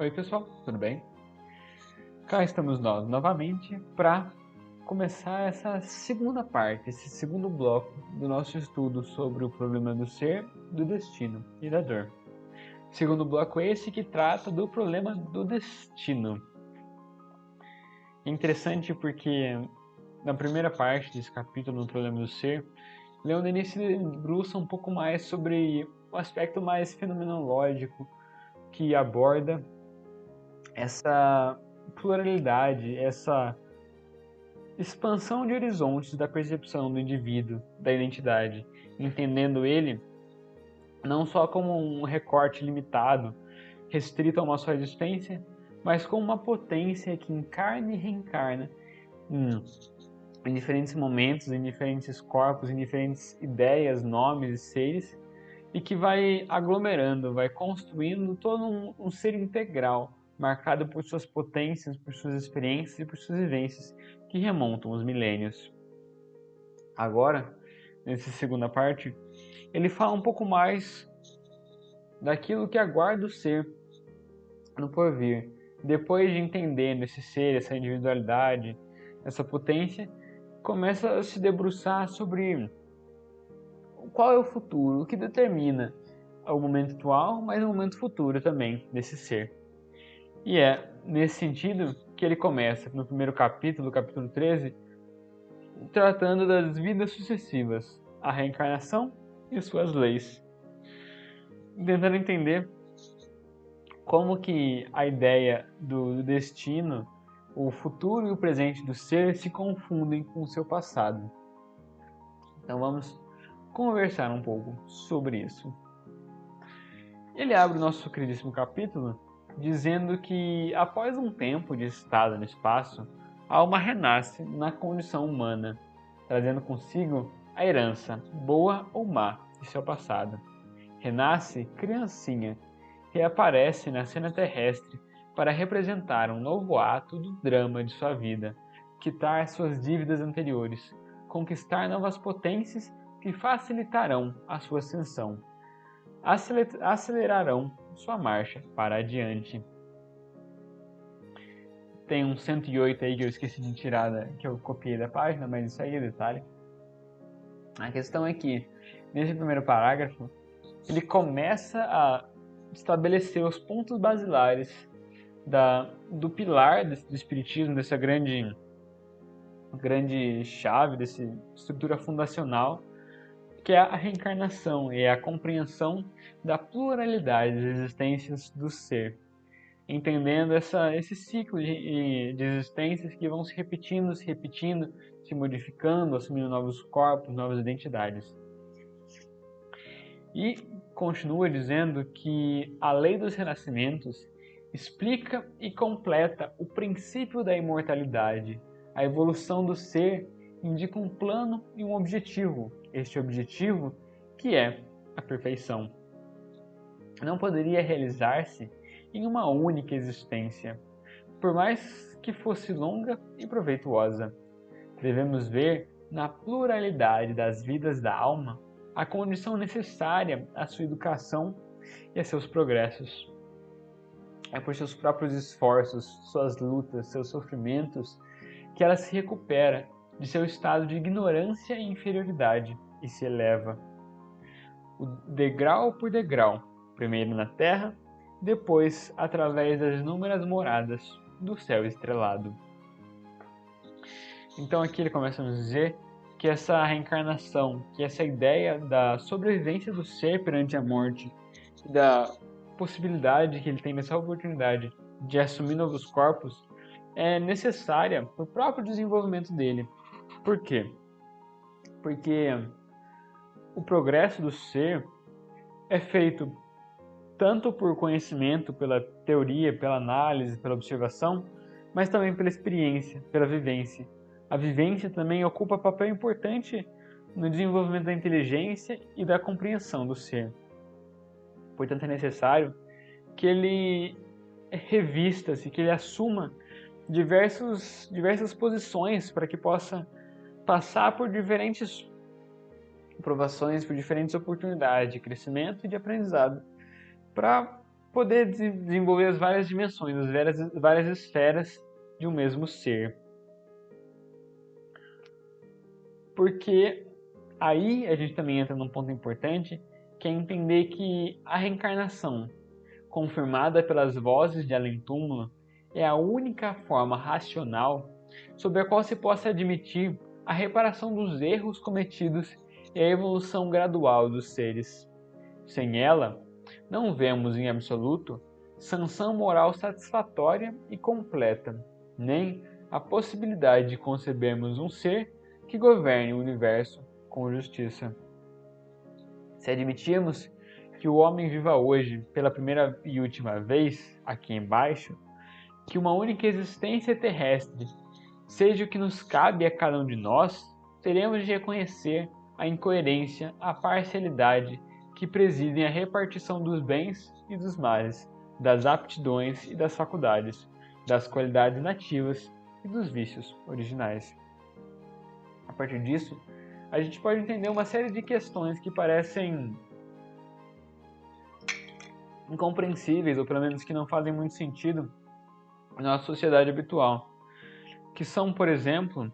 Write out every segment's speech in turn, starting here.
Oi pessoal, tudo bem? Cá estamos nós novamente para começar essa segunda parte, esse segundo bloco do nosso estudo sobre o problema do ser, do destino e da dor. Segundo bloco esse que trata do problema do destino. É interessante porque na primeira parte desse capítulo, no problema do ser, Leon Denis se debruça um pouco mais sobre o aspecto mais fenomenológico que aborda essa pluralidade, essa expansão de horizontes da percepção do indivíduo, da identidade, entendendo ele não só como um recorte limitado, restrito a uma só existência, mas como uma potência que encarna e reencarna em diferentes momentos, em diferentes corpos, em diferentes ideias, nomes e seres, e que vai aglomerando, vai construindo todo um ser integral, marcado por suas potências, por suas experiências e por suas vivências que remontam os milênios. Agora, nessa segunda parte, ele fala um pouco mais daquilo que aguarda o ser no porvir. Depois de entender esse ser, essa individualidade, essa potência, começa a se debruçar sobre qual é o futuro, o que determina o momento atual, mas o momento futuro também desse ser. E é nesse sentido que ele começa, no primeiro capítulo, capítulo 13, tratando das vidas sucessivas, a reencarnação e suas leis. Tentando entender como que a ideia do destino, o futuro e o presente do ser se confundem com o seu passado. Então vamos conversar um pouco sobre isso. Ele abre o nosso queridíssimo capítulo dizendo que após um tempo de estado no espaço, a alma renasce na condição humana, trazendo consigo a herança, boa ou má, de seu passado. Renasce criancinha, reaparece na cena terrestre para representar um novo ato do drama de sua vida, quitar suas dívidas anteriores, conquistar novas potências que facilitarão a sua ascensão, acelerarão sua marcha para adiante. Tem um 108 aí que eu esqueci de tirar, que eu copiei da página, mas isso aí é detalhe. A questão é que, nesse primeiro parágrafo, ele começa a estabelecer os pontos basilares do pilar do espiritismo, dessa grande chave, dessa estrutura fundacional, que é a reencarnação e a compreensão da pluralidade das existências do ser, entendendo esse ciclo de existências que vão se repetindo, se modificando, assumindo novos corpos, novas identidades. E continua dizendo que a lei dos renascimentos explica e completa o princípio da imortalidade. A evolução do ser indica um plano e um objetivo. Este objetivo que é a perfeição. Não poderia realizar-se em uma única existência, por mais que fosse longa e proveituosa. Devemos ver na pluralidade das vidas da alma a condição necessária à sua educação e a seus progressos. É por seus próprios esforços, suas lutas, seus sofrimentos, que ela se recupera de seu estado de ignorância e inferioridade e se eleva, degrau por degrau, primeiro na terra, depois através das inúmeras moradas do céu estrelado. Então aqui ele começa a nos dizer que essa reencarnação, que essa ideia da sobrevivência do ser perante a morte, da possibilidade que ele tem nessa oportunidade de assumir novos corpos, é necessária para o próprio desenvolvimento dele. Por quê? Porque o progresso do ser é feito tanto por conhecimento, pela teoria, pela análise, pela observação, mas também pela experiência, pela vivência. A vivência também ocupa papel importante no desenvolvimento da inteligência e da compreensão do ser. Portanto, é necessário que ele revista-se, que ele assuma diversas posições para que possa passar por diferentes provações, por diferentes oportunidades de crescimento e de aprendizado, para poder desenvolver as várias dimensões, as várias esferas de um mesmo ser. Porque aí a gente também entra num ponto importante, que é entender que a reencarnação, confirmada pelas vozes de além-túmulo, é a única forma racional sobre a qual se possa admitir a reparação dos erros cometidos e a evolução gradual dos seres. Sem ela, não vemos em absoluto sanção moral satisfatória e completa, nem a possibilidade de concebermos um ser que governe o universo com justiça. Se admitirmos que o homem viva hoje pela primeira e última vez aqui embaixo, que uma única existência terrestre seja o que nos cabe a cada um de nós, teremos de reconhecer a incoerência, a parcialidade que presidem a repartição dos bens e dos males, das aptidões e das faculdades, das qualidades nativas e dos vícios originais. A partir disso, a gente pode entender uma série de questões que parecem incompreensíveis, ou pelo menos que não fazem muito sentido na nossa sociedade habitual, que são, por exemplo,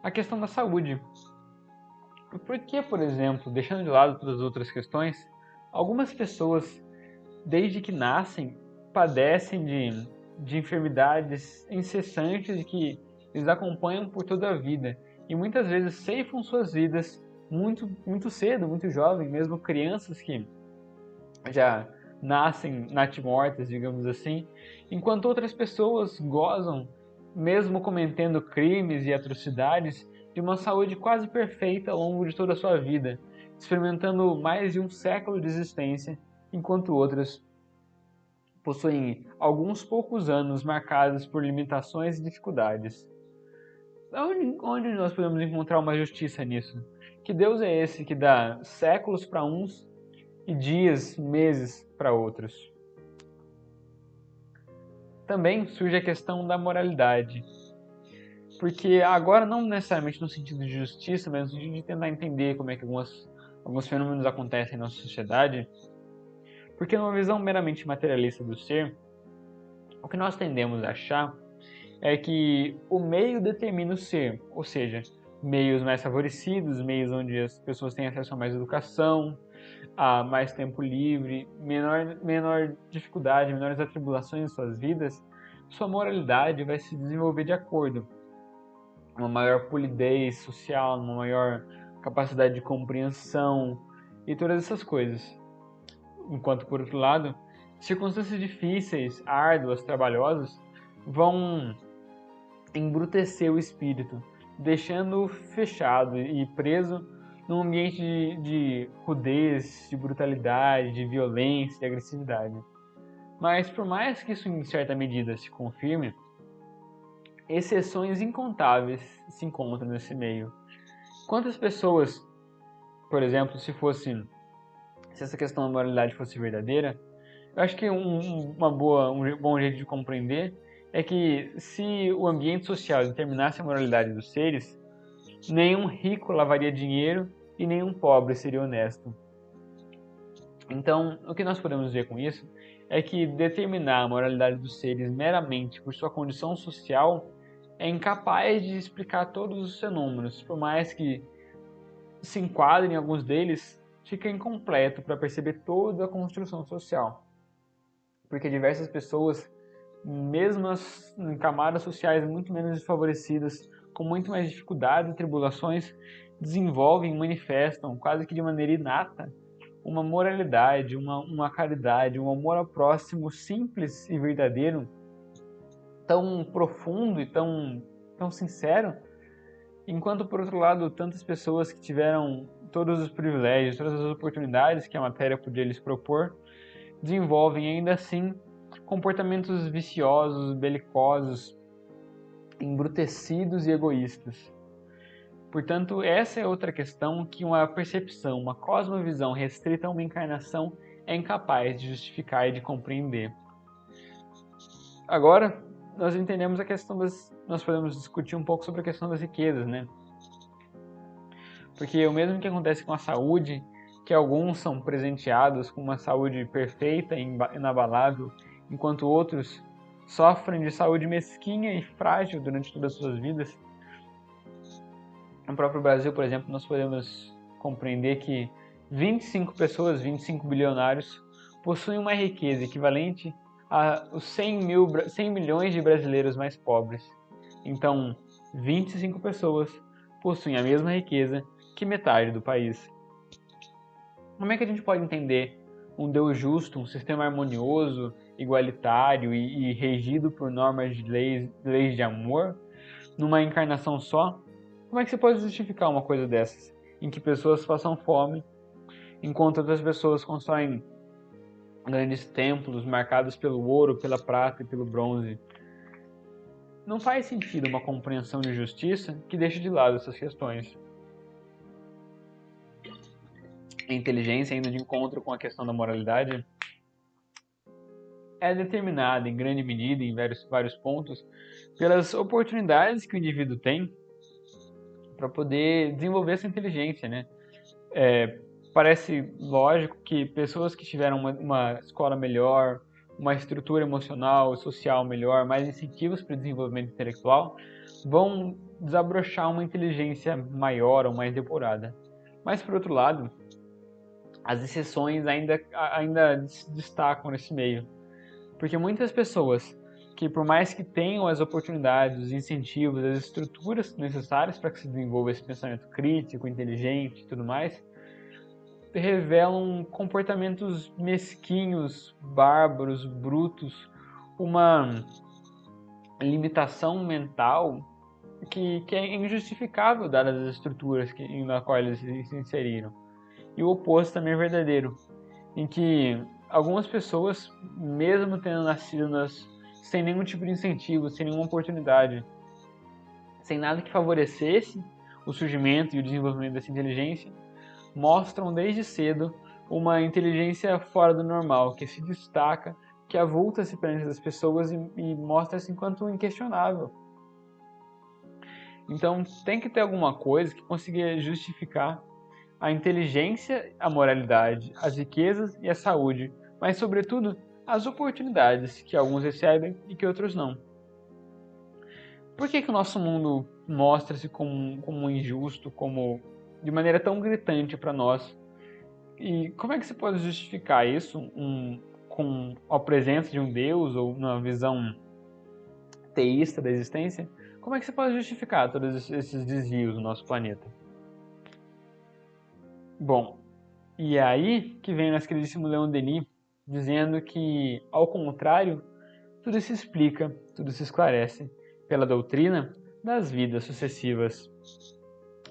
a questão da saúde. Por que, por exemplo, deixando de lado todas as outras questões, algumas pessoas, desde que nascem, padecem de enfermidades incessantes que eles acompanham por toda a vida e muitas vezes ceifam suas vidas muito cedo, muito jovem, mesmo crianças que já nascem natimortas, digamos assim, enquanto outras pessoas gozam, mesmo cometendo crimes e atrocidades, de uma saúde quase perfeita ao longo de toda a sua vida, experimentando mais de um século de existência, enquanto outras possuem alguns poucos anos marcados por limitações e dificuldades. Onde nós podemos encontrar uma justiça nisso? Que Deus é esse que dá séculos para uns e dias, meses para outros? Também surge a questão da moralidade. Porque agora não necessariamente no sentido de justiça, mas no sentido de tentar entender como é que alguns fenômenos acontecem na nossa sociedade. Porque numa visão meramente materialista do ser, o que nós tendemos a achar é que o meio determina o ser, ou seja, meios mais favorecidos, meios onde as pessoas têm acesso a mais educação, a mais tempo livre, menor dificuldade, menores atribulações em suas vidas, sua moralidade vai se desenvolver de acordo. Uma maior polidez social, uma maior capacidade de compreensão e todas essas coisas. Enquanto, por outro lado, circunstâncias difíceis, árduas, trabalhosas, vão embrutecer o espírito, deixando-o fechado e preso num ambiente de rudez, de brutalidade, de violência, de agressividade. Mas por mais que isso em certa medida se confirme, exceções incontáveis se encontram nesse meio. Quantas pessoas, por exemplo, se essa questão da moralidade fosse verdadeira, eu acho que um bom jeito de compreender é que se o ambiente social determinasse a moralidade dos seres, nenhum rico lavaria dinheiro e nenhum pobre seria honesto. Então, o que nós podemos ver com isso é que determinar a moralidade dos seres meramente por sua condição social é incapaz de explicar todos os fenômenos, por mais que se enquadre em alguns deles, fica incompleto para perceber toda a construção social. Porque diversas pessoas, mesmo em camadas sociais muito menos desfavorecidas, com muito mais dificuldades e tribulações, desenvolvem e manifestam, quase que de maneira inata, uma moralidade, uma caridade, um amor ao próximo simples e verdadeiro, tão profundo e tão sincero, enquanto, por outro lado, tantas pessoas que tiveram todos os privilégios, todas as oportunidades que a matéria podia lhes propor, desenvolvem ainda assim comportamentos viciosos, belicosos, embrutecidos e egoístas. Portanto, essa é outra questão que uma percepção, uma cosmovisão restrita a uma encarnação é incapaz de justificar e de compreender. Agora, nós entendemos a questão nós podemos discutir um pouco sobre a questão das riquezas, né? Porque o mesmo que acontece com a saúde, que alguns são presenteados com uma saúde perfeita e inabalável, enquanto outros sofrem de saúde mesquinha e frágil durante todas as suas vidas. No próprio Brasil, por exemplo, nós podemos compreender que 25 pessoas, 25 bilionários, possuem uma riqueza equivalente aos 100 milhões de brasileiros mais pobres. Então, 25 pessoas possuem a mesma riqueza que metade do país. Como é que a gente pode entender um Deus justo, um sistema harmonioso, igualitário e regido por normas de leis de amor, numa encarnação só? Como é que você pode justificar uma coisa dessas, em que pessoas passam fome, enquanto outras pessoas constroem grandes templos marcados pelo ouro, pela prata e pelo bronze? Não faz sentido uma compreensão de justiça que deixe de lado essas questões. A inteligência, indo de encontro com a questão da moralidade, é determinada em grande medida, em vários pontos, pelas oportunidades que o indivíduo tem para poder desenvolver essa inteligência, né? Parece lógico que pessoas que tiveram uma escola melhor, uma estrutura emocional e social melhor, mais incentivos para o desenvolvimento intelectual, vão desabrochar uma inteligência maior ou mais depurada. Mas, por outro lado, as exceções ainda destacam nesse meio. Porque muitas pessoas que, por mais que tenham as oportunidades, os incentivos, as estruturas necessárias para que se desenvolva esse pensamento crítico, inteligente e tudo mais, revelam comportamentos mesquinhos, bárbaros, brutos, uma limitação mental que é injustificável dadas as estruturas na qual eles se inseriram. E o oposto também é verdadeiro, em que algumas pessoas, mesmo tendo nascido sem nenhum tipo de incentivo, sem nenhuma oportunidade, sem nada que favorecesse o surgimento e o desenvolvimento dessa inteligência, mostram desde cedo uma inteligência fora do normal, que se destaca, que avulta-se perante das pessoas e mostra-se enquanto inquestionável. Então tem que ter alguma coisa que consiga justificar a inteligência, a moralidade, as riquezas e a saúde, mas sobretudo as oportunidades que alguns recebem e que outros não. Por que o nosso mundo mostra-se como injusto, como de maneira tão gritante para nós? E como é que você pode justificar isso com a presença de um Deus ou uma visão teísta da existência? Como é que você pode justificar todos esses desvios no nosso planeta? Bom, e é aí que vem o nosso queridíssimo Leon Denis dizendo que, ao contrário, tudo se explica, tudo se esclarece pela doutrina das vidas sucessivas.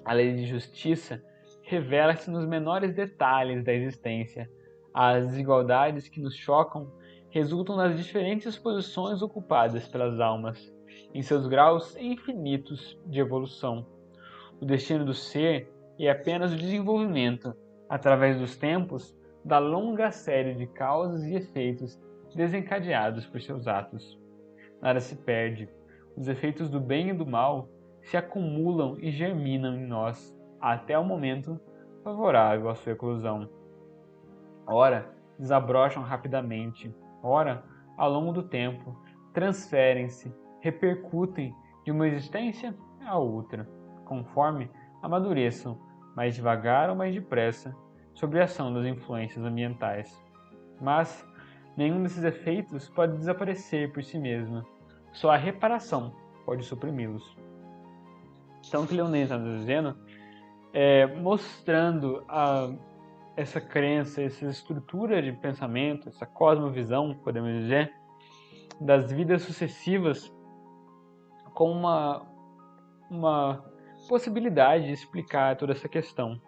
A lei de justiça revela-se nos menores detalhes da existência. As desigualdades que nos chocam resultam das diferentes posições ocupadas pelas almas, em seus graus infinitos de evolução. O destino do ser é apenas o desenvolvimento, através dos tempos, da longa série de causas e efeitos desencadeados por seus atos. Nada se perde. Os efeitos do bem e do mal se acumulam e germinam em nós até o momento favorável à sua eclosão. Ora, desabrocham rapidamente, ora, ao longo do tempo, transferem-se, repercutem de uma existência a outra, conforme amadureçam, mais devagar ou mais depressa, sob a ação das influências ambientais. Mas nenhum desses efeitos pode desaparecer por si mesmo, só a reparação pode suprimi-los. Então, o que Leonês está dizendo é mostrando essa crença, essa estrutura de pensamento, essa cosmovisão, podemos dizer, das vidas sucessivas como uma possibilidade de explicar toda essa questão.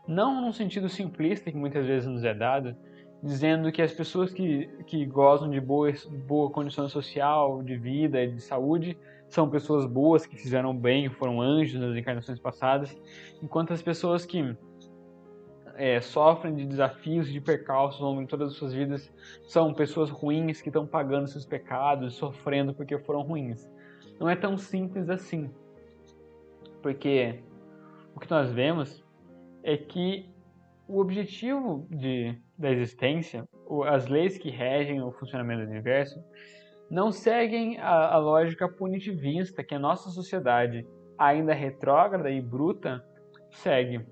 Não num sentido simplista que muitas vezes nos é dado, dizendo que as pessoas que gozam de boa condição social, de vida, de saúde, são pessoas boas, que fizeram bem, foram anjos nas encarnações passadas, enquanto as pessoas que sofrem de desafios, de percalços ao longo de todas as suas vidas, são pessoas ruins que estão pagando seus pecados, sofrendo porque foram ruins. Não é tão simples assim, porque o que nós vemos é que o objetivo da existência, as leis que regem o funcionamento do universo, não seguem a lógica punitivista que a nossa sociedade, ainda retrógrada e bruta, segue.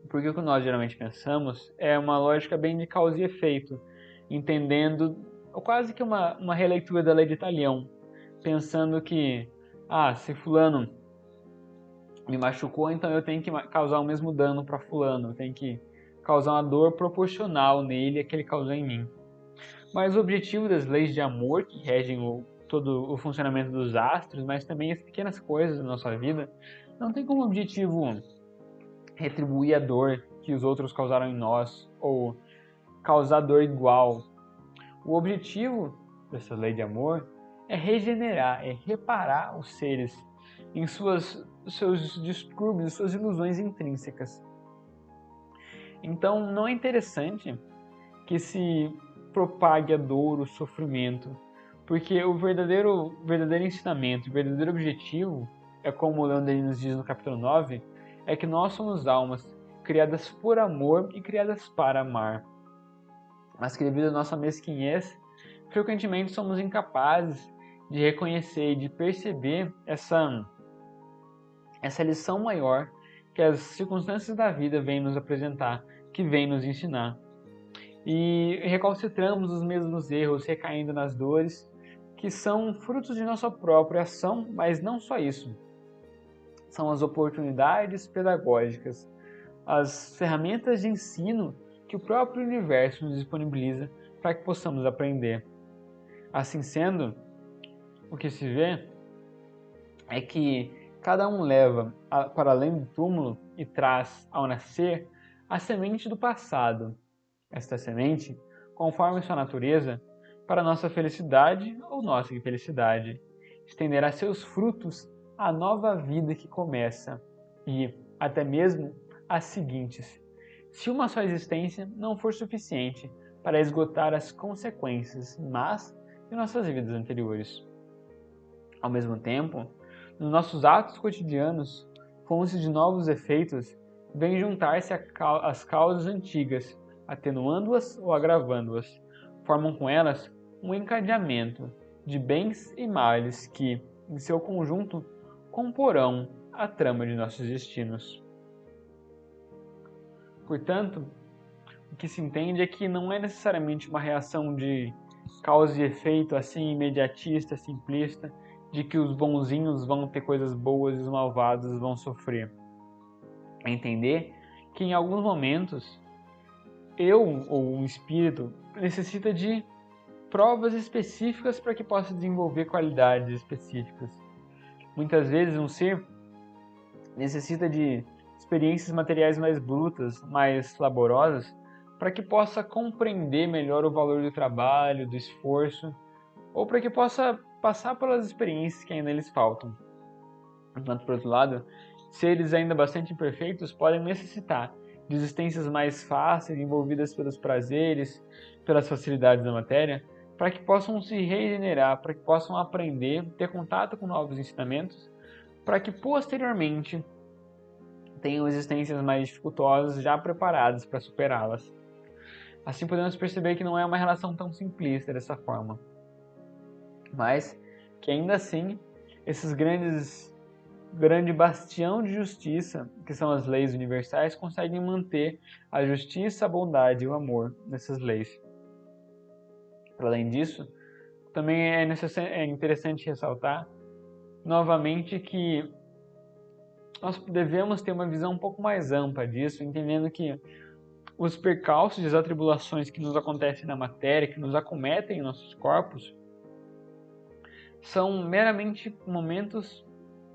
Porque o que nós geralmente pensamos é uma lógica bem de causa e efeito, entendendo quase que uma releitura da lei de Talião, pensando que, se fulano me machucou, então eu tenho que causar o mesmo dano para fulano, eu tenho que causar uma dor proporcional nele a que ele causou em mim. Mas o objetivo das leis de amor que regem todo o funcionamento dos astros, mas também as pequenas coisas da nossa vida, não tem como objetivo retribuir a dor que os outros causaram em nós, ou causar dor igual. O objetivo dessa lei de amor é regenerar, é reparar os seres em seus distúrbios, suas ilusões intrínsecas. Então, não é interessante que se propague a dor, o sofrimento, porque o verdadeiro ensinamento, o verdadeiro objetivo, é como o Leandro nos diz no capítulo 9, é que nós somos almas criadas por amor e criadas para amar. Mas que devido à nossa mesquinhez, frequentemente somos incapazes de reconhecer e de perceber essa lição maior que as circunstâncias da vida vêm nos apresentar, que vêm nos ensinar. E recalcitramos os mesmos erros, recaindo nas dores, que são frutos de nossa própria ação, mas não só isso. São as oportunidades pedagógicas, as ferramentas de ensino que o próprio universo nos disponibiliza para que possamos aprender. Assim sendo, o que se vê é que cada um leva para além do túmulo e traz, ao nascer, a semente do passado. Esta semente, conforme sua natureza, para nossa felicidade ou nossa infelicidade, estenderá seus frutos à nova vida que começa e, até mesmo, às seguintes, se uma só existência não for suficiente para esgotar as consequências más de nossas vidas anteriores. Ao mesmo tempo, nos nossos atos cotidianos, fontes de novos efeitos vêm juntar-se às causas antigas, atenuando-as ou agravando-as, formam com elas um encadeamento de bens e males que, em seu conjunto, comporão a trama de nossos destinos. Portanto, o que se entende é que não é necessariamente uma reação de causa e efeito assim imediatista, simplista, de que os bonzinhos vão ter coisas boas e os malvados vão sofrer. É entender que em alguns momentos eu ou um espírito necessita de provas específicas para que possa desenvolver qualidades específicas. Muitas vezes um ser necessita de experiências materiais mais brutas, mais laborosas, para que possa compreender melhor o valor do trabalho, do esforço, ou para que possa passar pelas experiências que ainda lhes faltam. Enquanto, por outro lado, seres ainda bastante imperfeitos podem necessitar de existências mais fáceis, envolvidas pelos prazeres, pelas facilidades da matéria, para que possam se regenerar, para que possam aprender, ter contato com novos ensinamentos, para que posteriormente tenham existências mais dificultosas já preparadas para superá-las. Assim podemos perceber que não é uma relação tão simplista dessa forma, mas que ainda assim esses grande bastião de justiça, que são as leis universais, conseguem manter a justiça, a bondade e o amor nessas leis. Além disso, também é interessante ressaltar novamente que nós devemos ter uma visão um pouco mais ampla disso, entendendo que os percalços e as atribulações que nos acontecem na matéria, que nos acometem em nossos corpos, são meramente momentos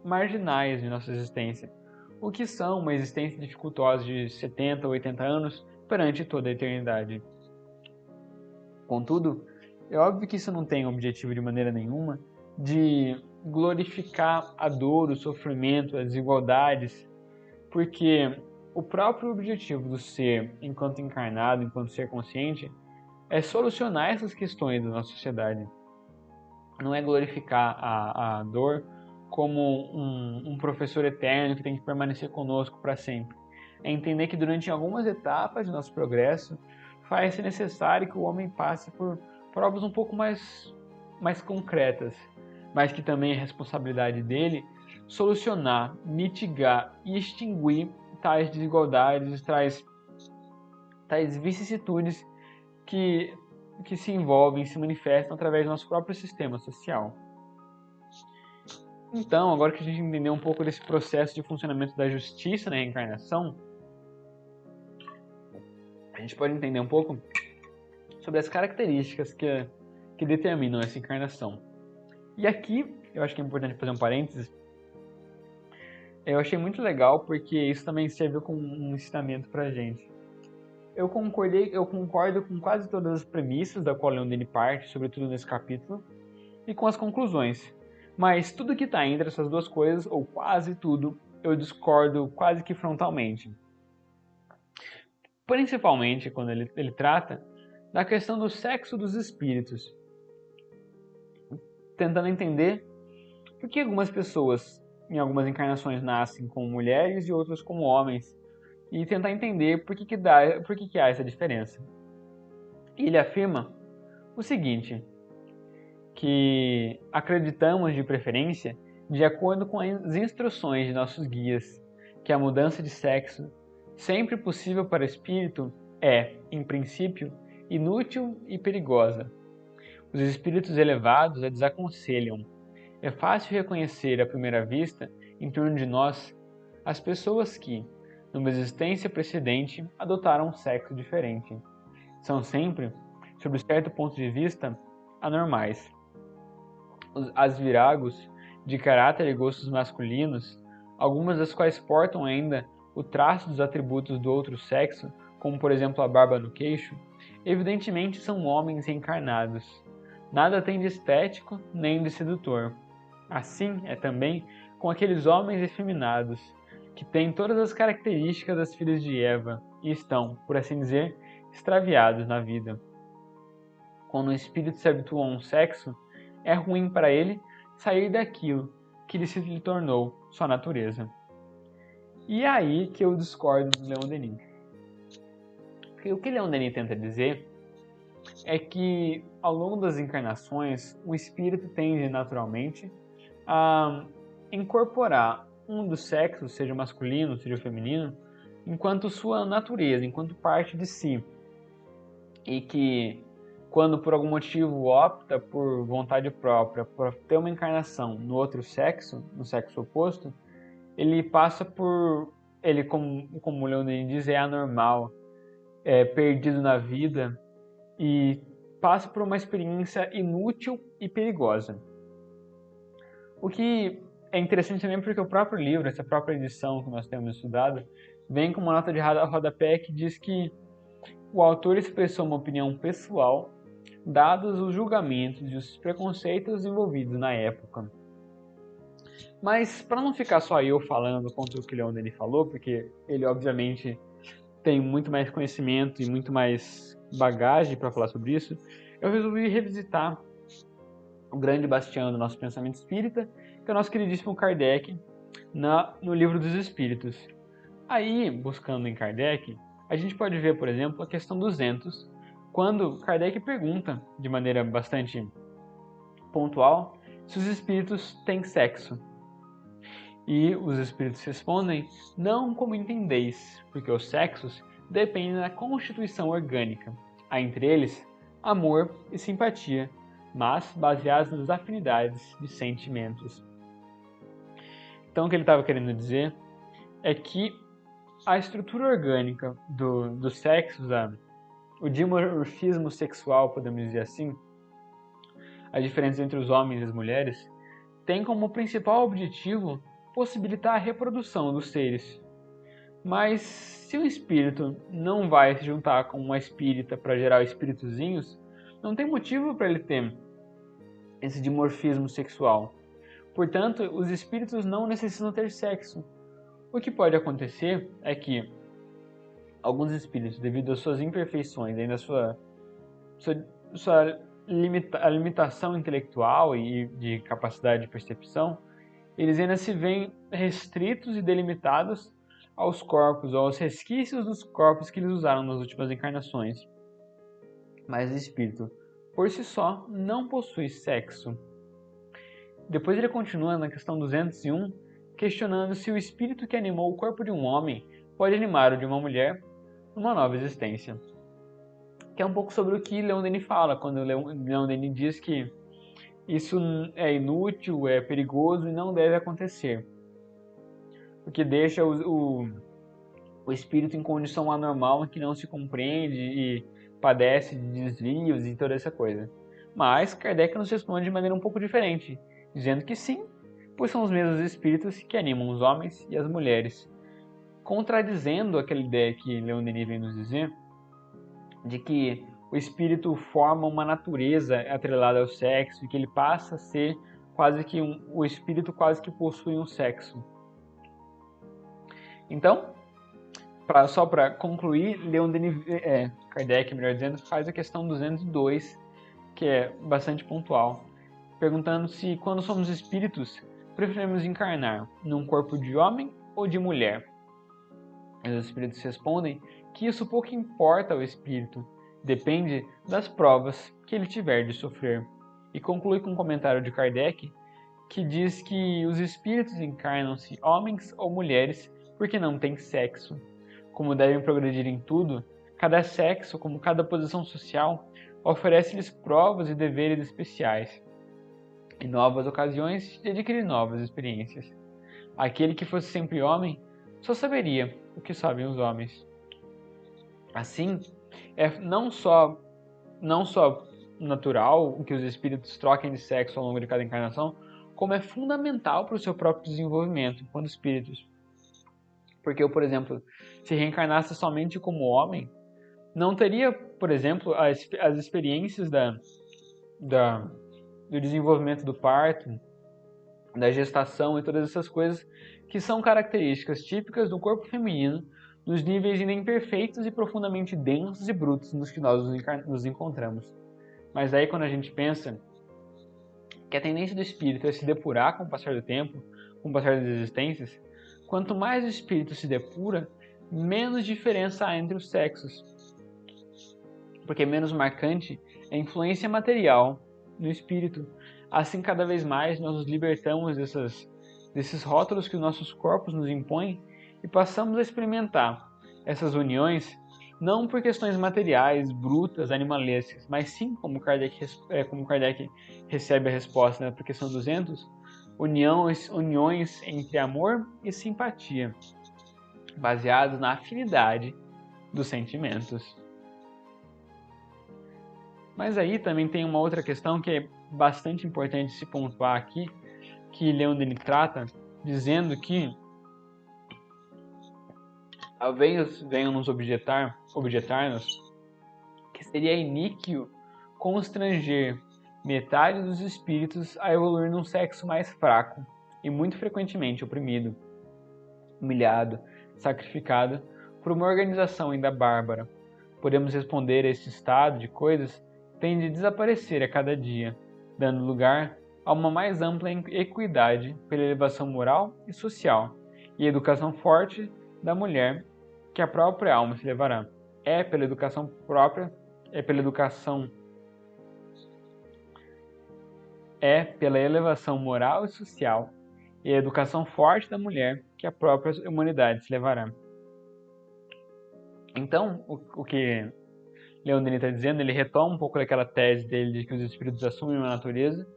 marginais de nossa existência, o que são uma existência dificultosa de 70 ou 80 anos perante toda a eternidade. Contudo, é óbvio que isso não tem o objetivo de maneira nenhuma de glorificar a dor, o sofrimento, as desigualdades, porque o próprio objetivo do ser, enquanto encarnado, enquanto ser consciente, é solucionar essas questões da nossa sociedade. Não é glorificar a dor como um professor eterno que tem que permanecer conosco para sempre, é entender que durante algumas etapas do nosso progresso, faz-se necessário que o homem passe por provas um pouco mais concretas, mas que também é responsabilidade dele solucionar, mitigar e extinguir tais desigualdades, tais vicissitudes que se envolvem, se manifestam através do nosso próprio sistema social. Então, agora que a gente entendeu um pouco desse processo de funcionamento da justiça na reencarnação, a gente pode entender um pouco sobre as características que determinam essa encarnação. E aqui, eu acho que é importante fazer um parênteses. Eu achei muito legal porque isso também serviu como um ensinamento pra gente. Eu concordo com quase todas as premissas da qual Leon Denis parte, sobretudo nesse capítulo, e com as conclusões. Mas tudo que está entre essas duas coisas, ou quase tudo, eu discordo quase que frontalmente. Principalmente quando ele trata da questão do sexo dos espíritos. Tentando entender por que algumas pessoas, em algumas encarnações, nascem como mulheres e outras como homens. E tentar entender por que há essa diferença. E ele afirma o seguinte, que acreditamos de preferência, de acordo com as instruções de nossos guias, que a mudança de sexo, sempre possível para o espírito, é, em princípio, inútil e perigosa. Os espíritos elevados a desaconselham. É fácil reconhecer à primeira vista, em torno de nós, as pessoas que, numa existência precedente, adotaram um sexo diferente. São sempre, sob certo ponto de vista, anormais. As viragos, de caráter e gostos masculinos, algumas das quais portam ainda o traço dos atributos do outro sexo, como por exemplo a barba no queixo, evidentemente são homens reencarnados. Nada tem de estético nem de sedutor. Assim é também com aqueles homens efeminados, que têm todas as características das filhas de Eva e estão, por assim dizer, extraviados na vida. Quando o espírito se habitua a um sexo, é ruim para ele sair daquilo que lhe se tornou sua natureza. E é aí que eu discordo do Leon Denis. Porque o que Leon Denis tenta dizer é que, ao longo das encarnações, o espírito tende naturalmente a incorporar um dos sexos, seja masculino, seja feminino, enquanto sua natureza, enquanto parte de si. E que, quando por algum motivo opta por vontade própria, por ter uma encarnação no outro sexo, no sexo oposto, ele passa por, ele como o Leon Denis diz, é anormal, é perdido na vida e passa por uma experiência inútil e perigosa. O que é interessante também porque o próprio livro, essa própria edição que nós temos estudado, vem com uma nota de rodapé que diz que o autor expressou uma opinião pessoal, dados os julgamentos e os preconceitos envolvidos na época. Mas, para não ficar só eu falando contra o que o Leon Denis falou, porque ele obviamente tem muito mais conhecimento e muito mais bagagem para falar sobre isso, eu resolvi revisitar o grande bastião do nosso pensamento espírita, que é o nosso queridíssimo Kardec, no Livro dos Espíritos. Aí, buscando em Kardec, a gente pode ver, por exemplo, a questão 200, quando Kardec pergunta, de maneira bastante pontual, se os espíritos têm sexo. E os espíritos respondem, não como entendeis, porque os sexos dependem da constituição orgânica. Há entre eles amor e simpatia, mas baseados nas afinidades de sentimentos. Então o que ele estava querendo dizer é que a estrutura orgânica dos sexos, o dimorfismo sexual, podemos dizer assim, a diferença entre os homens e as mulheres, tem como principal objetivo possibilitar a reprodução dos seres. Mas se o espírito não vai se juntar com uma espírita para gerar espíritozinhos, não tem motivo para ele ter esse dimorfismo sexual. Portanto, os espíritos não necessitam ter sexo. O que pode acontecer é que alguns espíritos, devido às suas imperfeições, ainda a limitação intelectual e de capacidade de percepção, eles ainda se veem restritos e delimitados aos corpos ou aos resquícios dos corpos que eles usaram nas últimas encarnações. Mas o espírito, por si só, não possui sexo. Depois ele continua na questão 201, questionando se o espírito que animou o corpo de um homem pode animar o de uma mulher numa nova existência. Que é um pouco sobre o que Leon Denis fala, quando Leon Denis diz que isso é inútil, é perigoso e não deve acontecer. Porque deixa o espírito em condição anormal que não se compreende e padece de desvios e toda essa coisa. Mas Kardec nos responde de maneira um pouco diferente, dizendo que sim, pois são os mesmos espíritos que animam os homens e as mulheres, contradizendo aquela ideia que Leon Denis vem nos dizer, de que o espírito forma uma natureza atrelada ao sexo e que ele passa a ser quase que o espírito quase que possui um sexo. Então, só para concluir, Kardec, melhor dizendo, faz a questão 202, que é bastante pontual, perguntando se quando somos espíritos, preferimos encarnar num corpo de homem ou de mulher. E os espíritos respondem que isso pouco importa ao espírito, depende das provas que ele tiver de sofrer. E conclui com um comentário de Kardec, que diz que os espíritos encarnam-se homens ou mulheres porque não têm sexo. Como devem progredir em tudo, cada sexo, como cada posição social, oferece-lhes provas e deveres especiais, e novas ocasiões de adquirir novas experiências. Aquele que fosse sempre homem, só saberia o que sabem os homens. Assim, é não só natural que os espíritos troquem de sexo ao longo de cada encarnação, como é fundamental para o seu próprio desenvolvimento enquanto espíritos. Porque eu, por exemplo, se reencarnasse somente como homem, não teria, por exemplo, as experiências do desenvolvimento do parto, da gestação e todas essas coisas que são características típicas do corpo feminino, nos níveis ainda imperfeitos e profundamente densos e brutos nos que nós nos encontramos. Mas aí quando a gente pensa que a tendência do espírito é se depurar com o passar do tempo, com o passar das existências, quanto mais o espírito se depura, menos diferença há entre os sexos, porque menos marcante é a influência material no espírito. Assim, cada vez mais nós nos libertamos desses rótulos que os nossos corpos nos impõem e passamos a experimentar essas uniões não por questões materiais, brutas, animalescas, mas sim, como Kardec recebe a resposta na questão 200, uniões entre amor e simpatia, baseados na afinidade dos sentimentos. Mas aí também tem uma outra questão que é bastante importante se pontuar aqui, que Leon Denis trata, dizendo que talvez venham nos objetar-nos que seria iníquo constranger metade dos espíritos a evoluir num sexo mais fraco e muito frequentemente oprimido, humilhado, sacrificado por uma organização ainda bárbara. Podemos responder a esse estado de coisas tende a desaparecer a cada dia, dando lugar a uma mais ampla equidade pela elevação moral e social e educação forte da mulher que a própria alma se levará. É pela elevação moral e social e a educação forte da mulher que a própria humanidade se levará. Então, o que Leon Denis está dizendo, ele retoma um pouco daquela tese dele de que os espíritos assumem uma natureza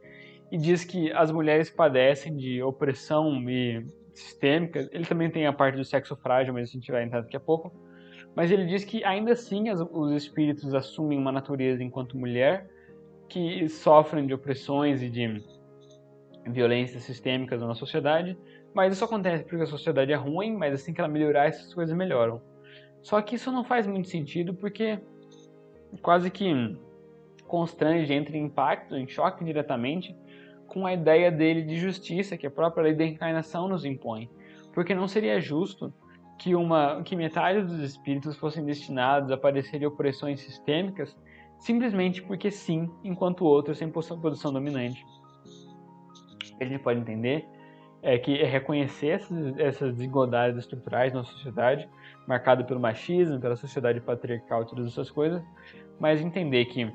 e diz que as mulheres padecem de opressão e sistêmica. Ele também tem a parte do sexo frágil, mas a gente vai entrar daqui a pouco. Mas ele diz que ainda assim os espíritos assumem uma natureza enquanto mulher que sofrem de opressões e de violências sistêmicas na sociedade, mas isso acontece porque a sociedade é ruim, mas assim que ela melhorar, essas coisas melhoram. Só que isso não faz muito sentido porque quase que constrange, entra em impacto, em choque diretamente com a ideia dele de justiça que a própria lei da encarnação nos impõe. Porque não seria justo que metade dos espíritos fossem destinados a padecer opressões sistêmicas simplesmente porque sim, enquanto outros têm posição dominante. A gente pode entender que é reconhecer essas desigualdades estruturais na sociedade, marcada pelo machismo, pela sociedade patriarcal e todas essas coisas, mas entender que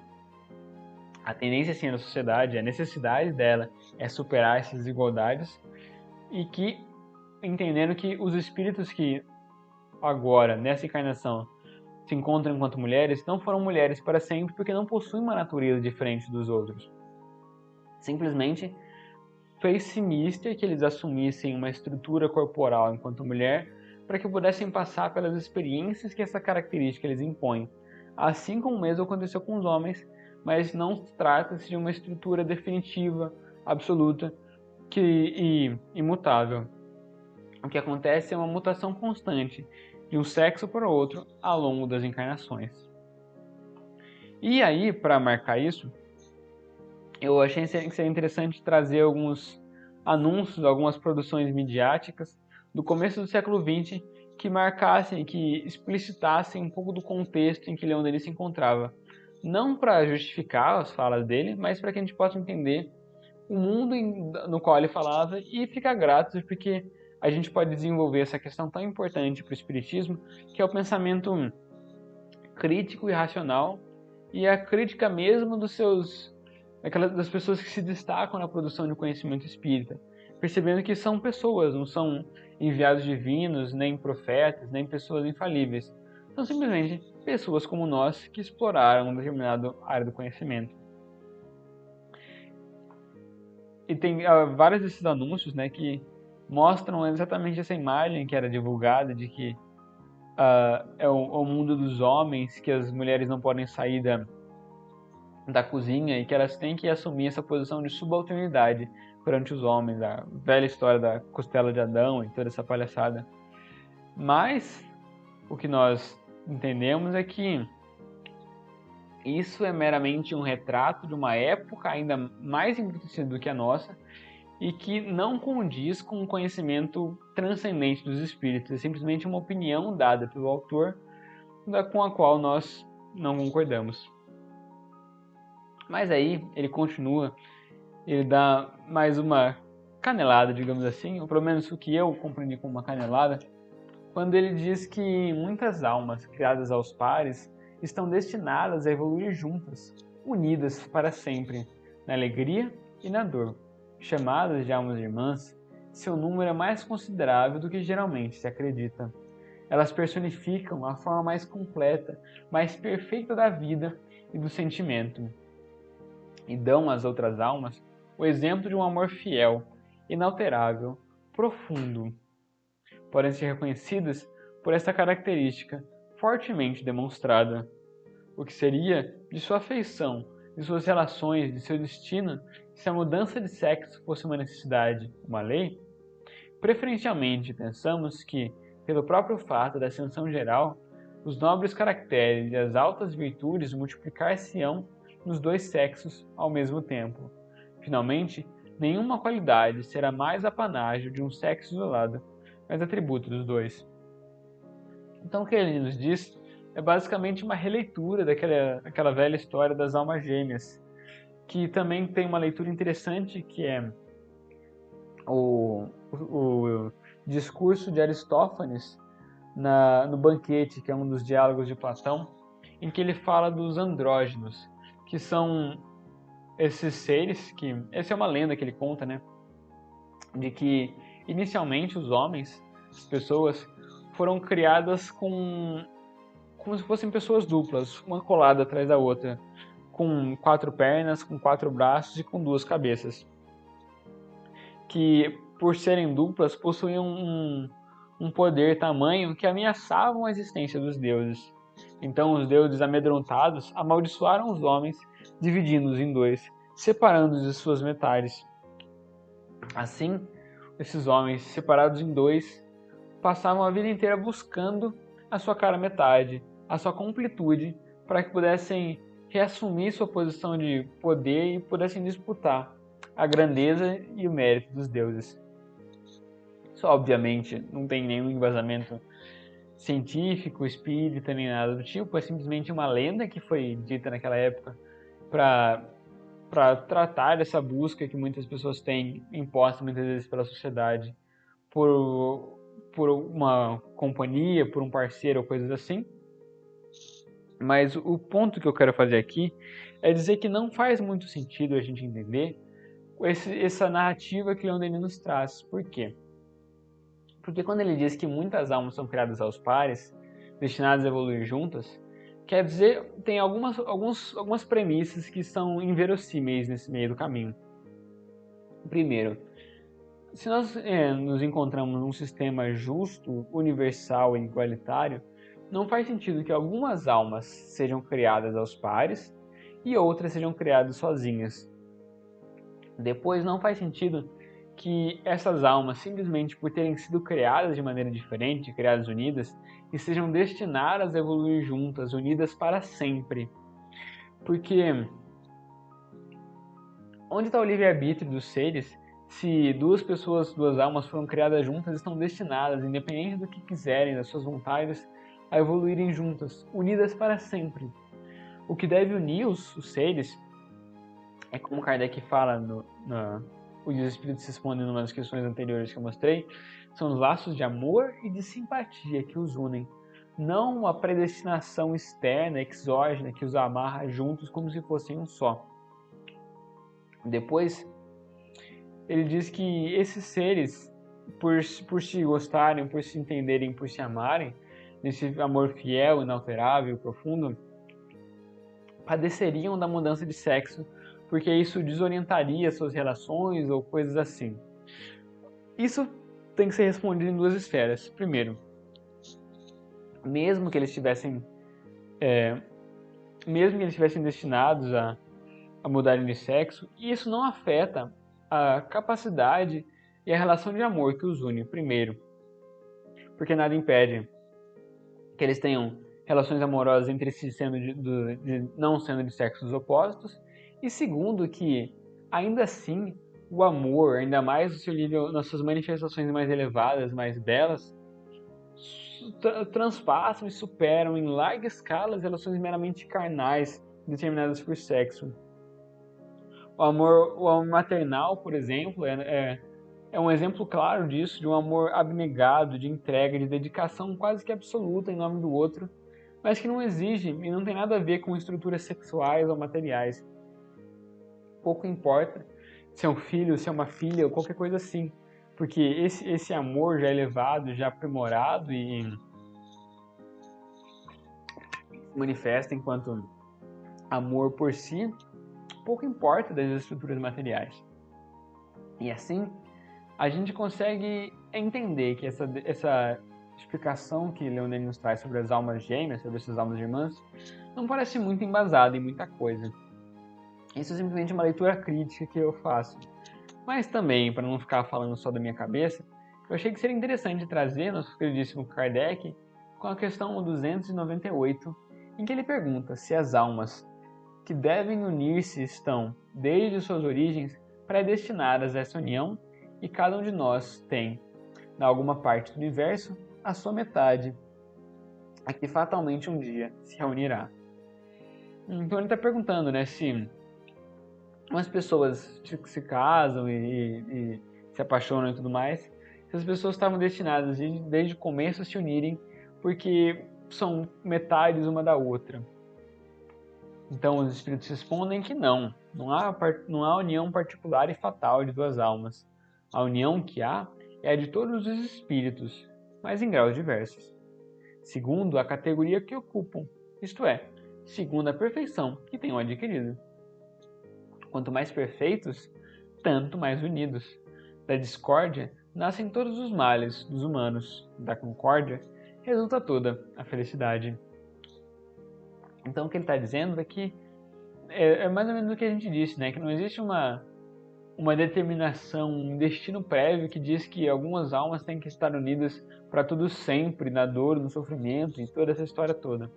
a tendência sim da sociedade, a necessidade dela é superar essas desigualdades e que entendendo que os espíritos que agora, nessa encarnação, se encontram enquanto mulheres, não foram mulheres para sempre porque não possuem uma natureza diferente dos outros. Simplesmente fez-se mister que eles assumissem uma estrutura corporal enquanto mulher para que pudessem passar pelas experiências que essa característica eles impõem. Assim como mesmo aconteceu com os homens, mas não trata-se de uma estrutura definitiva, absoluta e imutável. O que acontece é uma mutação constante de um sexo para o outro ao longo das encarnações. E aí, para marcar isso, eu achei que seria interessante trazer alguns anúncios, algumas produções midiáticas do começo do século XX que marcassem, que explicitassem um pouco do contexto em que Leon Denis se encontrava. Não para justificar as falas dele, mas para que a gente possa entender o mundo no qual ele falava e ficar gratos porque a gente pode desenvolver essa questão tão importante para o espiritismo, que é o pensamento crítico e racional e a crítica mesmo das pessoas que se destacam na produção de conhecimento espírita, percebendo que são pessoas, não são enviados divinos, nem profetas, nem pessoas infalíveis. São simplesmente pessoas como nós que exploraram uma determinada área do conhecimento. E tem vários desses anúncios, né, que mostram exatamente essa imagem que era divulgada de que é o mundo dos homens, que as mulheres não podem sair da cozinha e que elas têm que assumir essa posição de subalternidade perante os homens, a velha história da costela de Adão e toda essa palhaçada. Mas o que nós entendemos é que isso é meramente um retrato de uma época ainda mais embrutecida do que a nossa e que não condiz com o conhecimento transcendente dos espíritos. É simplesmente uma opinião dada pelo autor com a qual nós não concordamos. Mas aí ele continua, ele dá mais uma canelada, digamos assim, ou pelo menos o que eu compreendi como uma canelada, quando ele diz que muitas almas criadas aos pares estão destinadas a evoluir juntas, unidas para sempre, na alegria e na dor. Chamadas de almas irmãs, seu número é mais considerável do que geralmente se acredita. Elas personificam a forma mais completa, mais perfeita da vida e do sentimento, e dão às outras almas o exemplo de um amor fiel, inalterável, profundo. Podem ser reconhecidas por esta característica fortemente demonstrada. O que seria de sua afeição, de suas relações, de seu destino, se a mudança de sexo fosse uma necessidade, uma lei? Preferencialmente, pensamos que, pelo próprio fato da ascensão geral, os nobres caracteres e as altas virtudes multiplicar-se-ão nos dois sexos ao mesmo tempo. Finalmente, nenhuma qualidade será mais apanágio de um sexo isolado, mas atributo dos dois. Então, o que ele nos diz é basicamente uma releitura daquela velha história das almas gêmeas, que também tem uma leitura interessante, que é o discurso de Aristófanes no Banquete, que é um dos diálogos de Platão, em que ele fala dos andrógenos, que são esses seres que... Essa é uma lenda que ele conta, né? De que, inicialmente, os homens, as pessoas, foram criadas como se fossem pessoas duplas, uma colada atrás da outra, com 4 pernas, com 4 braços e com 2 cabeças. Que, por serem duplas, possuíam um poder tamanho que ameaçavam a existência dos deuses. Então os deuses amedrontados amaldiçoaram os homens, dividindo-os em 2, separando-os de suas metades. Assim, esses homens, separados em 2, passavam a vida inteira buscando a sua cara metade, a sua completude, para que pudessem reassumir sua posição de poder e pudessem disputar a grandeza e o mérito dos deuses. Isso, obviamente, não tem nenhum embasamento científico, espírita, nem nada do tipo, é simplesmente uma lenda que foi dita naquela época para para tratar dessa busca que muitas pessoas têm, imposta muitas vezes pela sociedade, por uma companhia, por um parceiro ou coisas assim. Mas o ponto que eu quero fazer aqui é dizer que não faz muito sentido a gente entender essa narrativa que Leon Denis nos traz. Por quê? Porque quando ele diz que muitas almas são criadas aos pares, destinadas a evoluir juntas, quer dizer, tem algumas premissas que são inverossímeis nesse meio do caminho. Primeiro, se nós nos encontramos num sistema justo, universal e igualitário, não faz sentido que algumas almas sejam criadas aos pares e outras sejam criadas sozinhas. Depois, não faz sentido que essas almas, simplesmente por terem sido criadas de maneira diferente, criadas unidas, e sejam destinadas a evoluir juntas, unidas para sempre. Porque onde está o livre-arbítrio dos seres se duas pessoas, duas almas foram criadas juntas, estão destinadas, independente do que quiserem, das suas vontades, a evoluírem juntas, unidas para sempre? O que deve unir os seres é, como Kardec fala os Espíritos respondem em uma das questões anteriores que eu mostrei, são os laços de amor e de simpatia que os unem, não a predestinação externa, exógena, que os amarra juntos como se fossem um só. Depois, ele diz que esses seres, por se gostarem, por se entenderem, por se amarem, nesse amor fiel, inalterável, profundo, padeceriam da mudança de sexo, porque isso desorientaria suas relações ou coisas assim. Isso tem que ser respondido em duas esferas. Primeiro, mesmo que eles estivessem destinados a mudarem de sexo, isso não afeta a capacidade e a relação de amor que os une. Primeiro, porque nada impede que eles tenham relações amorosas entre si não sendo de sexos opostos. E segundo, que ainda assim o amor, ainda mais no seu nível, nas suas manifestações mais elevadas, mais belas, transpassam e superam em larga escala as relações meramente carnais determinadas por sexo. O amor maternal, por exemplo, é um exemplo claro disso, de um amor abnegado, de entrega, de dedicação quase que absoluta em nome do outro, mas que não exige e não tem nada a ver com estruturas sexuais ou materiais. Pouco importa se é um filho, se é uma filha ou qualquer coisa assim, porque esse amor já elevado, já aprimorado e se manifesta enquanto amor por si, pouco importa das estruturas materiais. E assim, a gente consegue entender que essa explicação que Leon Denis nos traz sobre as almas gêmeas, sobre essas almas irmãs, não parece muito embasada em muita coisa. Isso é simplesmente uma leitura crítica que eu faço. Mas também, para não ficar falando só da minha cabeça, eu achei que seria interessante trazer nosso queridíssimo Kardec com a questão 298, em que ele pergunta se as almas que devem unir-se estão, desde suas origens, predestinadas a essa união, e cada um de nós tem, em alguma parte do universo, a sua metade, a que fatalmente um dia se reunirá. Então ele está perguntando, né, se umas pessoas se casam e se apaixonam e tudo mais, se as pessoas estavam destinadas desde o começo a se unirem, porque são metades uma da outra. Então os espíritos respondem que não há união particular e fatal de duas almas. A união que há é a de todos os espíritos, mas em graus diversos, segundo a categoria que ocupam, isto é, segundo a perfeição que tenham adquirido. Quanto mais perfeitos, tanto mais unidos. Da discórdia nascem todos os males dos humanos, da concórdia resulta toda a felicidade. Então o que ele está dizendo é que é mais ou menos o que a gente disse, né? Que não existe uma determinação, um destino prévio que diz que algumas almas têm que estar unidas para tudo sempre, na dor, no sofrimento e toda essa história toda.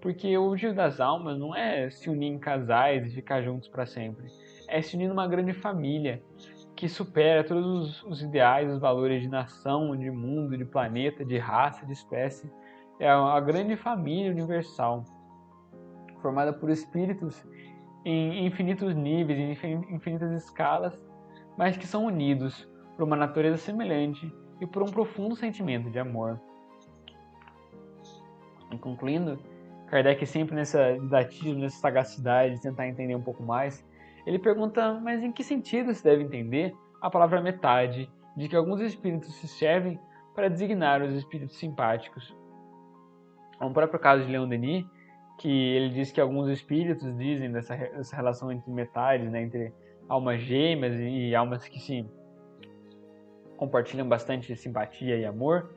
Porque o objetivo das almas não é se unir em casais e ficar juntos para sempre. É se unir numa grande família que supera todos os ideais, os valores de nação, de mundo, de planeta, de raça, de espécie. É a grande família universal, formada por espíritos em infinitos níveis, em infinitas escalas, mas que são unidos por uma natureza semelhante e por um profundo sentimento de amor. E concluindo, Kardec sempre nessa didatismo, nessa sagacidade de tentar entender um pouco mais, ele pergunta, mas em que sentido se deve entender a palavra metade, de que alguns espíritos se servem para designar os espíritos simpáticos? No próprio caso de Leon Denis, que ele diz que alguns espíritos dizem dessa relação entre metades, né, entre almas gêmeas e almas que se compartilham bastante simpatia e amor.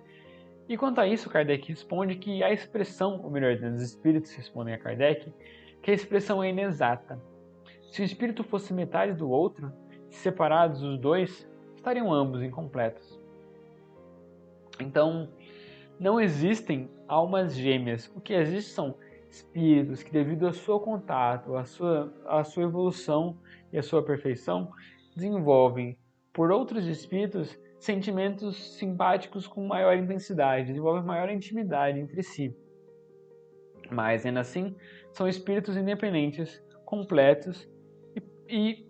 E quanto a isso, Kardec responde que a expressão, ou melhor, os espíritos respondem a Kardec, que a expressão é inexata. Se o espírito fosse metade do outro, separados os dois, estariam ambos incompletos. Então, não existem almas gêmeas. O que existe são espíritos que, devido ao seu contato, à sua evolução e à sua perfeição, desenvolvem por outros espíritos sentimentos simpáticos com maior intensidade, desenvolvem maior intimidade entre si. Mas, ainda assim, são espíritos independentes, completos e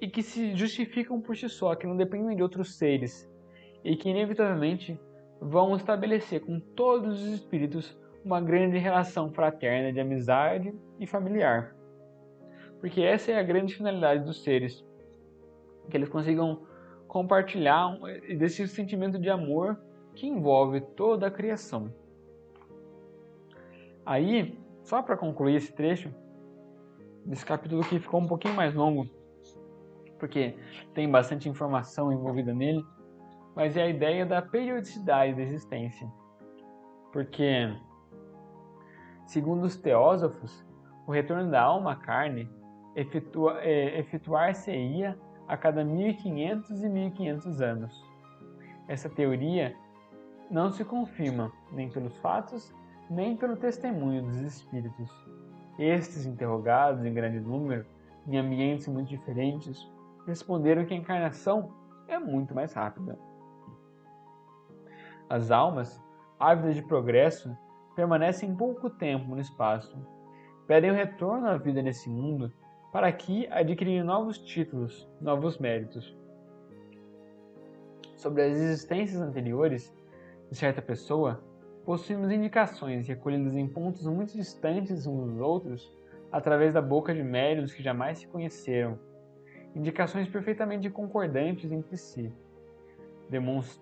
que se justificam por si só, que não dependem de outros seres e que, inevitavelmente, vão estabelecer com todos os espíritos uma grande relação fraterna de amizade e familiar. Porque essa é a grande finalidade dos seres, que eles consigam compartilhar desse sentimento de amor que envolve toda a criação. Aí, só para concluir esse trecho, desse capítulo que ficou um pouquinho mais longo, porque tem bastante informação envolvida nele, mas é a ideia da periodicidade da existência. Porque, segundo os teósofos, o retorno da alma à carne efetuar-se-ia a cada 1500 e 1500 anos. Essa teoria não se confirma nem pelos fatos, nem pelo testemunho dos espíritos. Estes, interrogados em grande número, em ambientes muito diferentes, responderam que a encarnação é muito mais rápida. As almas, ávidas de progresso, permanecem pouco tempo no espaço. Pedem o retorno à vida nesse mundo para aqui adquirirem novos títulos, novos méritos. Sobre as existências anteriores de certa pessoa, possuímos indicações recolhidas em pontos muito distantes uns dos outros, através da boca de médiuns que jamais se conheceram. Indicações perfeitamente concordantes entre si.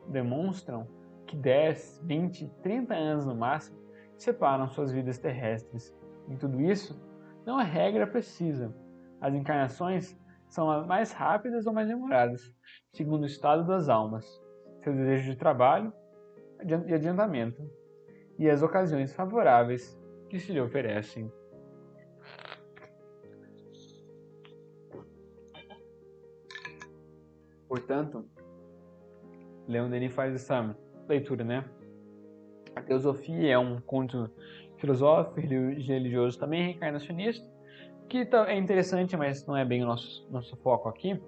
Demonstram que 10, 20, 30 anos no máximo separam suas vidas terrestres. Em tudo isso, não há regra precisa. As encarnações são mais rápidas ou mais demoradas, segundo o estado das almas, seu desejo de trabalho e adiantamento, e as ocasiões favoráveis que se lhe oferecem. Portanto, Leon Denis faz essa leitura, né? A teosofia é um conto filosófico e religioso também reencarnacionista, que é interessante, mas não é bem o nosso foco aqui.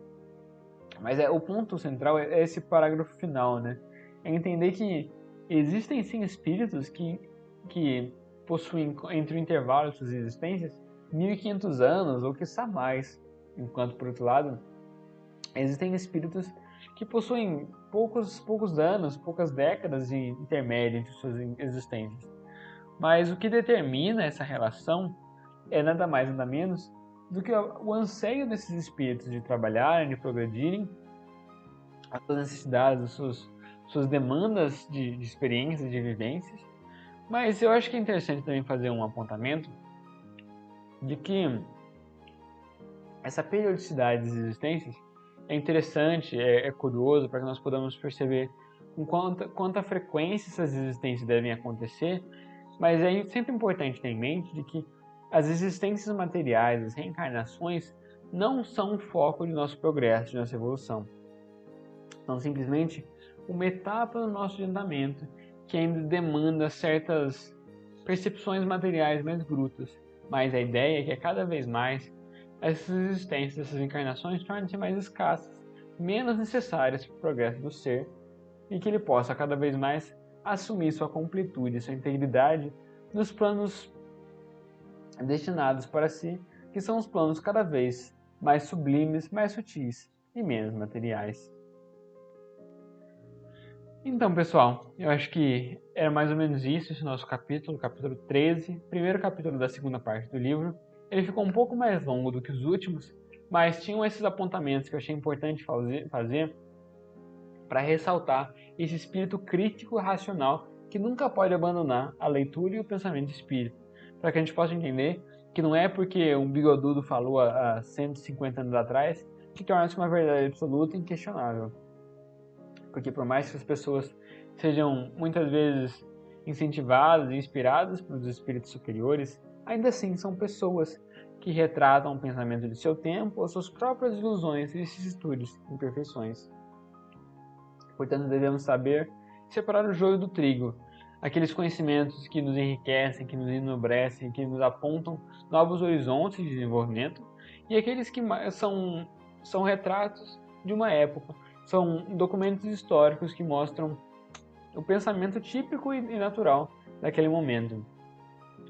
Mas o ponto central é esse parágrafo final, né? É entender que existem sim espíritos que possuem, entre o intervalo de suas existências, 1500 anos ou quiçá mais, enquanto, por outro lado, existem espíritos que possuem poucos anos, poucas décadas de intermédio entre suas existências. Mas o que determina essa relação é nada mais nada menos do que o anseio desses espíritos de trabalharem, de progredirem, as suas necessidades, as suas demandas de experiências, de vivências. Mas eu acho que é interessante também fazer um apontamento de que essa periodicidade das existências é interessante, é curioso para que nós podamos perceber com quanta frequência essas existências devem acontecer, mas é sempre importante ter em mente de que as existências materiais, as reencarnações, não são o foco de nosso progresso, de nossa evolução. São simplesmente uma etapa do nosso adiantamento que ainda demanda certas percepções materiais mais brutas, mas a ideia é que cada vez mais essas existências, essas encarnações tornem-se mais escassas, menos necessárias para o progresso do ser, e que ele possa cada vez mais assumir sua completude, sua integridade nos planos destinados para si que são os planos cada vez mais sublimes, mais sutis e menos materiais. Então, pessoal, eu acho que era mais ou menos isso esse nosso capítulo 13, primeiro capítulo da segunda parte do livro. Ele ficou um pouco mais longo do que os últimos, mas tinham esses apontamentos que eu achei importante fazer para ressaltar esse espírito crítico e racional que nunca pode abandonar a leitura e o pensamento espírita, para que a gente possa entender que não é porque um bigodudo falou há 150 anos atrás que torna-se uma verdade absoluta e inquestionável. Porque por mais que as pessoas sejam muitas vezes incentivadas e inspiradas pelos espíritos superiores, ainda assim são pessoas que retratam o pensamento de seu tempo ou suas próprias ilusões e vicissitudes, imperfeições. Portanto, devemos saber separar o joio do trigo, aqueles conhecimentos que nos enriquecem, que nos enobrecem, que nos apontam novos horizontes de desenvolvimento, e aqueles que são retratos de uma época, são documentos históricos que mostram o pensamento típico e natural daquele momento.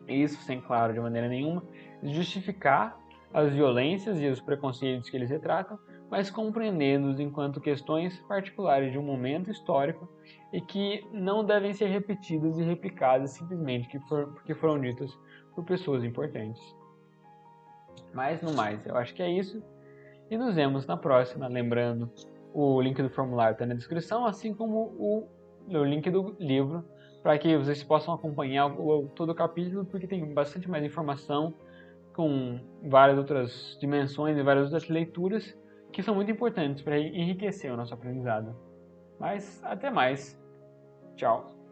E isso sem, claro, de maneira nenhuma, justificar as violências e os preconceitos que eles retratam, mas compreendê-los enquanto questões particulares de um momento histórico e que não devem ser repetidas e replicadas simplesmente porque foram ditas por pessoas importantes. Mas, no mais, eu acho que é isso. E nos vemos na próxima, lembrando, o link do formulário está na descrição, assim como o link do livro, para que vocês possam acompanhar todo o capítulo, porque tem bastante mais informação, com várias outras dimensões e várias outras leituras, que são muito importantes para enriquecer o nosso aprendizado. Mas, até mais. Tchau.